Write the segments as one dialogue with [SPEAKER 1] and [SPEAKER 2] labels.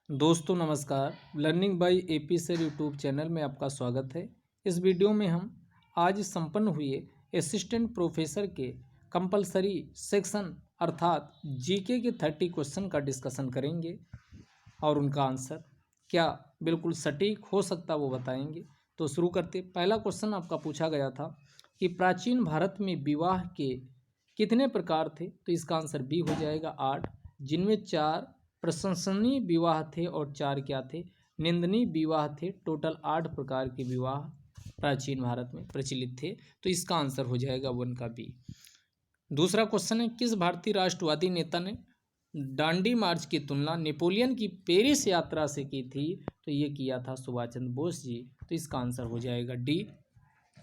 [SPEAKER 1] दोस्तों नमस्कार। Learning by AP sir YouTube channel में आपका स्वागत है। इस वीडियो में हम आज संपन्न हुए असिस्टेंट प्रोफेसर के कंपलसरी सेक्शन अर्थात जीके के 30 क्वेश्चन का डिस्कशन करेंगे और उनका आंसर क्या बिल्कुल सटीक हो सकता वो बताएंगे। तो शुरू करते। पहला क्वेश्चन आपका पूछा गया था कि प्राचीन भारत में विवाह के कितने प्रकार थे। तो इसका आंसर बी हो जाएगा 8, जिनमें 4 प्रशंसनीय विवाह थे और 4 क्या थे, निंदनीय विवाह थे। टोटल 8 प्रकार के विवाह प्राचीन भारत में प्रचलित थे। तो इसका आंसर हो जाएगा 1 का बी। दूसरा क्वेश्चन है, किस भारतीय राष्ट्रवादी नेता ने डांडी मार्च की तुलना नेपोलियन की पेरिस यात्रा से की थी। तो ये किया था सुभाष चंद्र बोस जी। तो इसका आंसर हो जाएगा डी।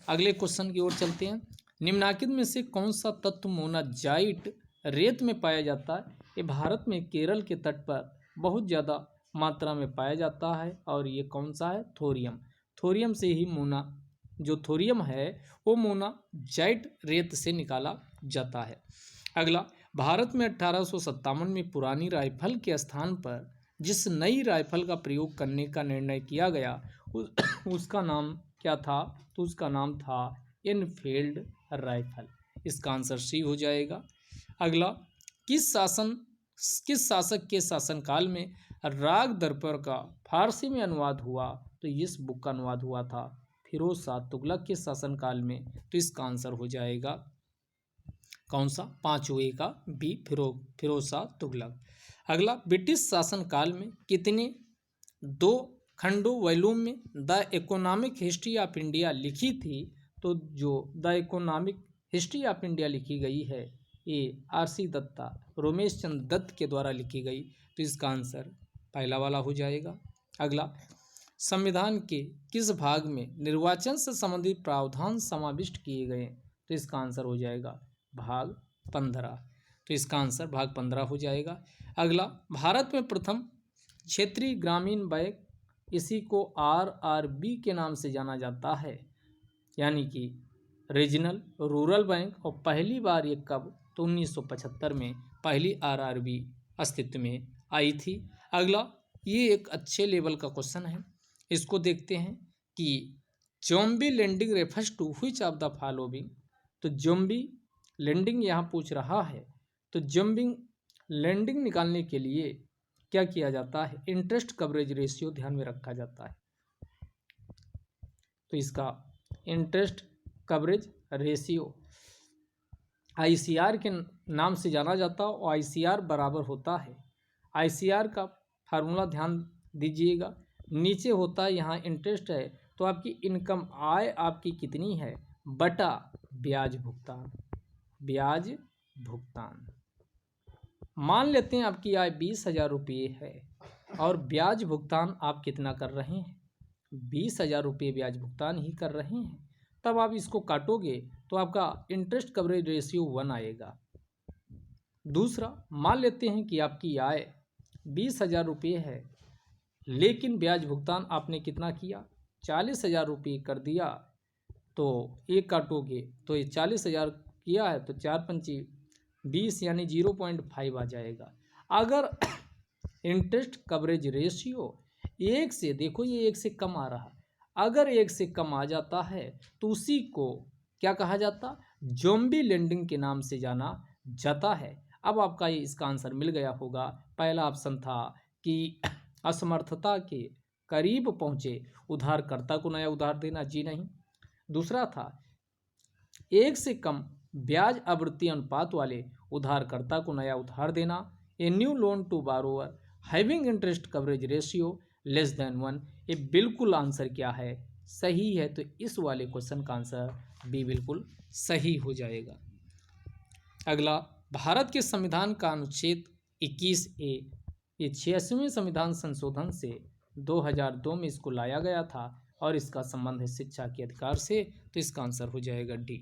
[SPEAKER 1] अगले क्वेश्चन की ओर चलते हैं। निम्नलिखित में से कौन सा तत्व मोनाजाइट रेत में पाया जाता है। ये भारत में केरल के तट पर बहुत ज़्यादा मात्रा में पाया जाता है और ये कौन सा है, थोरियम। थोरियम से ही जो थोरियम है वो मोनाजाइट रेत से निकाला जाता है। अगला, भारत में 1857 में पुरानी राइफल के स्थान पर जिस नई राइफल का प्रयोग करने का निर्णय किया गया उसका नाम क्या था। तो उसका नाम था एनफील्ड राइफल। इसका आंसर सी हो जाएगा। अगला, किस शासक के शासनकाल में राग दर्पण का फारसी में अनुवाद हुआ। तो इस बुक का अनुवाद हुआ था फिरोज शाह तुगलक के शासनकाल में। तो इसका आंसर हो जाएगा कौन सा, 5 का बी, फिरोज शाह तुगलक। अगला, ब्रिटिश शासनकाल में कितने 2 खंडों वॉल्यूम में the economic history of India लिखी थी। तो जो the economic history of India लिखी गई है ये आरसी दत्ता, रोमेश चंद्र दत्त के द्वारा लिखी गई। तो इसका आंसर पहला वाला हो जाएगा। अगला, संविधान के किस भाग में निर्वाचन से संबंधित प्रावधान समाविष्ट किए गए। तो इसका आंसर हो जाएगा भाग 15। तो इसका आंसर भाग 15 हो जाएगा। अगला, भारत में प्रथम क्षेत्रीय ग्रामीण बैंक, इसी को आरआरबी के नाम से जाना जाता है, यानी कि रीजनल रूरल बैंक। और पहली बार ये कब, तो 1975 में पहली आरआरबी अस्तित्व में आई थी। अगला, ये एक अच्छे लेवल का क्वेश्चन है, इसको देखते हैं कि zombie landing refers to which of the following. तो ज़ॉम्बी लैंडिंग यहाँ पूछ रहा है। तो ज़ॉम्बी लैंडिंग निकालने के लिए क्या किया जाता है, इंटरेस्ट कवरेज रेशियो ध्यान में रखा जाता है। तो इसका इंटरेस्ट कवरेज रेशियो आईसीआर के नाम से जाना जाता है और आईसीआर बराबर होता है, आईसीआर का फार्मूला ध्यान दीजिएगा, नीचे होता है यहाँ इंटरेस्ट है तो आपकी इनकम आय आपकी कितनी है बटा ब्याज भुगतान। ब्याज भुगतान मान लेते हैं आपकी आय 20,000 रुपये है और ब्याज भुगतान आप कितना कर रहे हैं, 20,000 रुपये ब्याज भुगतान ही कर रहे हैं। तब आप इसको काटोगे तो आपका इंटरेस्ट कवरेज रेशियो 1 आएगा। दूसरा, मान लेते हैं कि आपकी आय 20,000 रुपये है लेकिन ब्याज भुगतान आपने कितना किया, 40,000 रुपये कर दिया। तो एक काटोगे तो ये 40,000 किया है तो 4×5 20 यानी 0.5 आ जाएगा। अगर इंटरेस्ट कवरेज रेशियो 1 से, देखो ये 1 से कम आ रहा, अगर 1 से कम आ जाता है तो उसी को क्या कहा जाता, ज़ॉम्बी लैंडिंग के नाम से जाना जाता है। अब आपका ये इसका आंसर मिल गया होगा। पहला ऑप्शन था कि असमर्थता के करीब पहुँचे उधारकर्ता को नया उधार देना, जी नहीं। दूसरा था 1 से कम ब्याज आवृत्ति अनुपात वाले उधारकर्ता को नया उधार देना, a new loan to borrower having interest coverage ratio less than 1। ये बिल्कुल आंसर क्या है, सही है। तो इस वाले क्वेश्चन का आंसर बी बिल्कुल सही हो जाएगा। अगला, भारत के संविधान का अनुच्छेद 21A, ये 86वें संविधान संशोधन से 2002 में इसको लाया गया था और इसका संबंध है शिक्षा के अधिकार से। तो इसका आंसर हो जाएगा डी।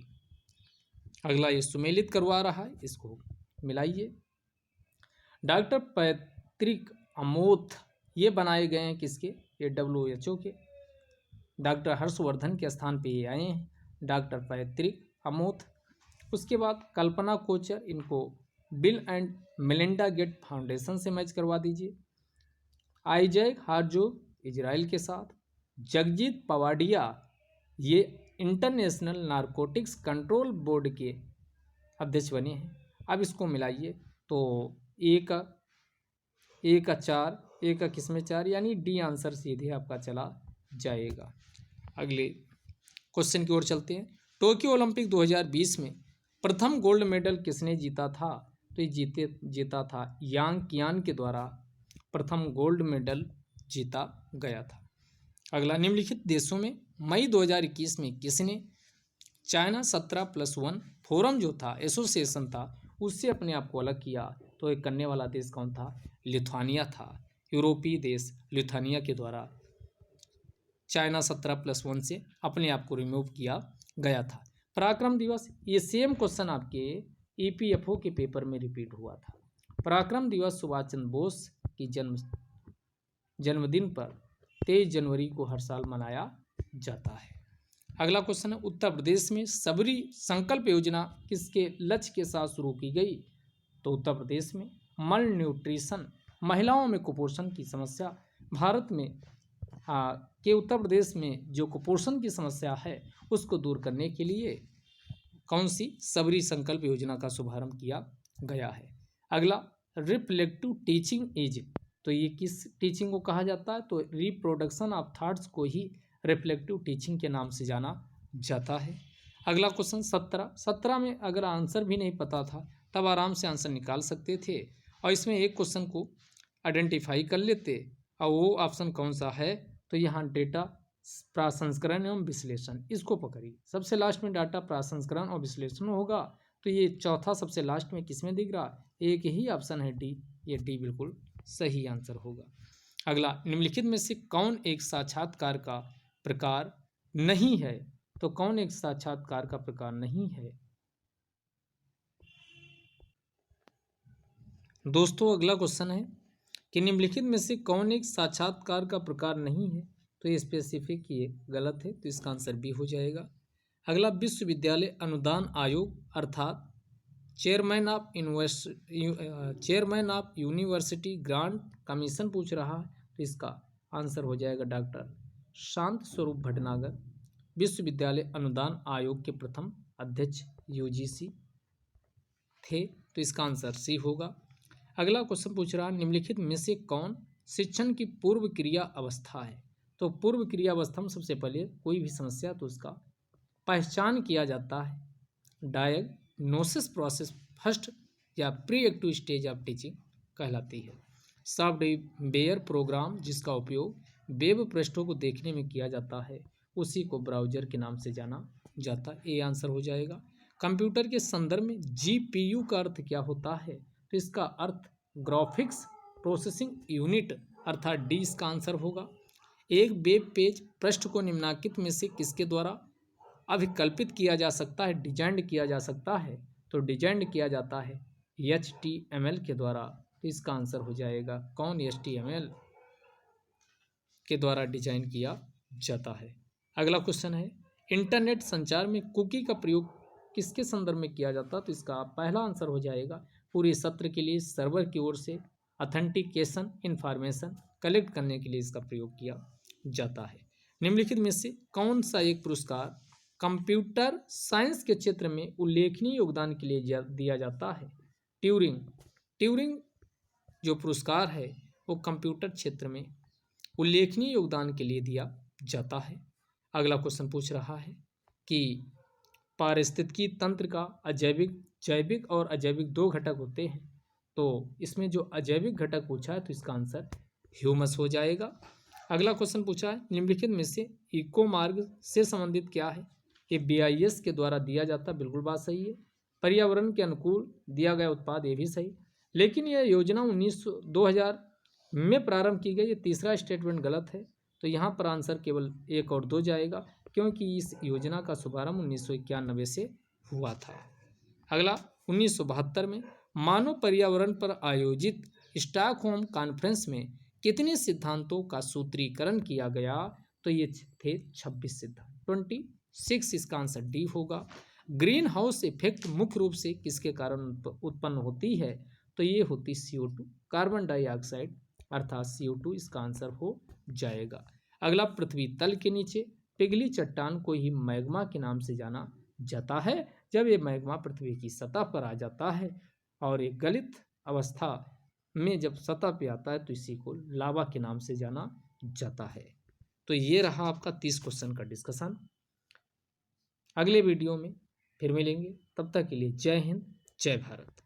[SPEAKER 1] अगला, ये सुमेलित करवा रहा है, इसको मिलाइए। डॉक्टर पैट्रिक अमोथ ये बनाए गए हैं किसके, ये WHO के, डॉक्टर हर्षवर्धन के स्थान पे ये आए हैं, डॉक्टर पैट्रिक अमोथ। उसके बाद कल्पना कोचर, इनको Bill and Melinda Gates foundation से मैच करवा दीजिए। आइजैक हार्जोग इजराइल के साथ, जगजीत पवाडिया ये इंटरनेशनल नारकोटिक्स कंट्रोल बोर्ड के अध्यक्ष बने हैं। अब इसको मिलाइए तो ए का 4, ए का किस में 4, यानी डी आंसर सीधे आपका चला जाएगा। अगले क्वेश्चन की ओर चलते हैं। टोक्यो ओलंपिक 2020 में प्रथम गोल्ड मेडल किसने जीता था? तो ये जीता था यांग कियान के द्वारा प्रथम गोल्ड मेडल जीता गया था। अगला, निम्नलिखित देशों में मई 2021 में किसने चाइना 17+1 फोरम जो था, एसोसिएशन था, उससे अपने आप को अलग किया? तो एक करने वाला देश कौन था? लिथुआनिया था। यूरोपीय देश लिथुआनिया के द्वारा चाइना 17+1 से अपने आप को रिमूव किया गया था। पराक्रम दिवस, ये सेम क्वेश्चन आपके EPFO के पेपर में रिपीट हुआ था। पराक्रम दिवस सुभाष चंद्र बोस की जन्मदिन पर 23 जनवरी को हर साल मनाया जाता है। अगला क्वेश्चन है, उत्तर प्रदेश में सबरी संकल्प योजना किसके लक्ष्य के साथ शुरू की गई? तो उत्तर प्रदेश में मल न्यूट्रिशन, महिलाओं में कुपोषण की समस्या, भारत में के उत्तर प्रदेश में जो कुपोषण की समस्या है उसको दूर करने के लिए कौन सी सबरी संकल्प योजना का शुभारंभ किया गया है। अगला, रिफ्लेक्टिव टीचिंग एज, तो ये किस टीचिंग को कहा जाता है? तो रिप्रोडक्शन ऑफ थॉट्स को ही रिफ्लेक्टिव टीचिंग के नाम से जाना जाता है। अगला क्वेश्चन 17 में अगर आंसर भी नहीं पता था तब आराम से आंसर निकाल सकते थे, और इसमें एक क्वेश्चन को आइडेंटिफाई कर लेते, और वो ऑप्शन कौन सा है? तो यहाँ डेटा प्रसंस्करण एवं विश्लेषण, इसको पकड़िए। सबसे लास्ट में डाटा प्रसंस्करण और विश्लेषण होगा, तो ये चौथा सबसे लास्ट में किसमें दिख रहा? एक ही ऑप्शन है डी, ये डी बिल्कुल सही आंसर होगा। अगला, निम्नलिखित में से कौन एक साक्षात्कार का प्रकार नहीं है? तो कौन एक साक्षात्कार का प्रकार नहीं है? दोस्तों, अगला क्वेश्चन है कि निम्नलिखित में से कौन एक साक्षात्कार का प्रकार नहीं है? तो ये स्पेसिफिक, ये गलत है, तो इसका आंसर बी हो जाएगा। अगला, विश्वविद्यालय अनुदान आयोग अर्थात chairman of university grant commission पूछ रहा है, तो इसका आंसर हो जाएगा डॉक्टर शांत स्वरूप भटनागर, विश्वविद्यालय अनुदान आयोग के प्रथम अध्यक्ष UGC थे, तो इसका आंसर सी होगा। अगला क्वेश्चन पूछ रहा है, निम्नलिखित में से कौन शिक्षण की पूर्व क्रिया अवस्था है? तो पूर्व क्रिया अवस्था में सबसे पहले कोई भी समस्या तो उसका पहचान किया जाता है, डायग्नोसिस प्रोसेस फर्स्ट या pre active stage of teaching कहलाती है। सॉफ्टवेयर प्रोग्राम जिसका उपयोग वेब पृष्ठों को देखने में किया जाता है उसी को ब्राउजर के नाम से जाना जाता है, ये आंसर हो जाएगा। कंप्यूटर के संदर्भ में GPU का अर्थ क्या होता है? तो इसका अर्थ ग्राफिक्स प्रोसेसिंग यूनिट अर्थात डी इसका आंसर होगा। एक वेब पेज पृष्ठ को निम्नलिखित में से किसके द्वारा अभिकल्पित किया जा सकता है, डिजाइन किया जा सकता है? तो डिजाइन किया जाता है HTML के द्वारा, तो इसका आंसर हो जाएगा कौन? HTML के द्वारा डिजाइन किया जाता है। अगला क्वेश्चन है, इंटरनेट संचार में कुकी का प्रयोग किसके संदर्भ में किया जाता है? तो इसका पहला आंसर हो जाएगा पूरे सत्र के लिए सर्वर की ओर से ऑथेंटिकेशन इंफॉर्मेशन कलेक्ट करने के लिए इसका प्रयोग किया जाता है। निम्नलिखित में से कौन सा एक पुरस्कार कंप्यूटर साइंस के क्षेत्र में उल्लेखनीय योगदान के लिए दिया जाता है? ट्यूरिंग जो पुरस्कार है वो कंप्यूटर क्षेत्र में उल्लेखनीय योगदान के लिए दिया जाता है। अगला क्वेश्चन पूछ रहा है कि पारिस्थितिकी तंत्र का जैविक और अजैविक 2 घटक होते हैं, तो इसमें जो अजैविक घटक पूछा है तो इसका आंसर ह्यूमस हो जाएगा। अगला क्वेश्चन पूछा है, निम्नलिखित में से इको मार्ग से संबंधित क्या है? ये BIS के द्वारा दिया जाता, बिल्कुल बात सही है। पर्यावरण के अनुकूल दिया गया उत्पाद, ये भी सही, लेकिन यह योजना 2000 में प्रारंभ की गई, ये तीसरा स्टेटमेंट गलत है, तो यहाँ पर आंसर केवल 1 और 2 जाएगा क्योंकि इस योजना का शुभारंभ 1991 से हुआ था। अगला, 1972 में मानव पर्यावरण पर आयोजित स्टॉकहोम कॉन्फ्रेंस में कितने सिद्धांतों का सूत्रीकरण किया गया? तो ये थे 26 सिद्धांत, 26, इसका आंसर डी होगा। ग्रीन हाउस इफेक्ट मुख्य रूप से किसके कारण उत्पन्न होती है? तो ये होती CO2 कार्बन डाइऑक्साइड अर्थात CO2 इसका आंसर हो जाएगा। अगला, पृथ्वी तल के नीचे पिघली चट्टान को ही मैग्मा के नाम से जाना जाता है। जब ये मैग्मा पृथ्वी की सतह पर आ जाता है और एक गलित अवस्था में जब सतह पे आता है तो इसी को लावा के नाम से जाना जाता है। तो ये रहा आपका 30 क्वेश्चन का डिस्कशन। अगले वीडियो में फिर मिलेंगे, तब तक के लिए जय हिंद, जय भारत।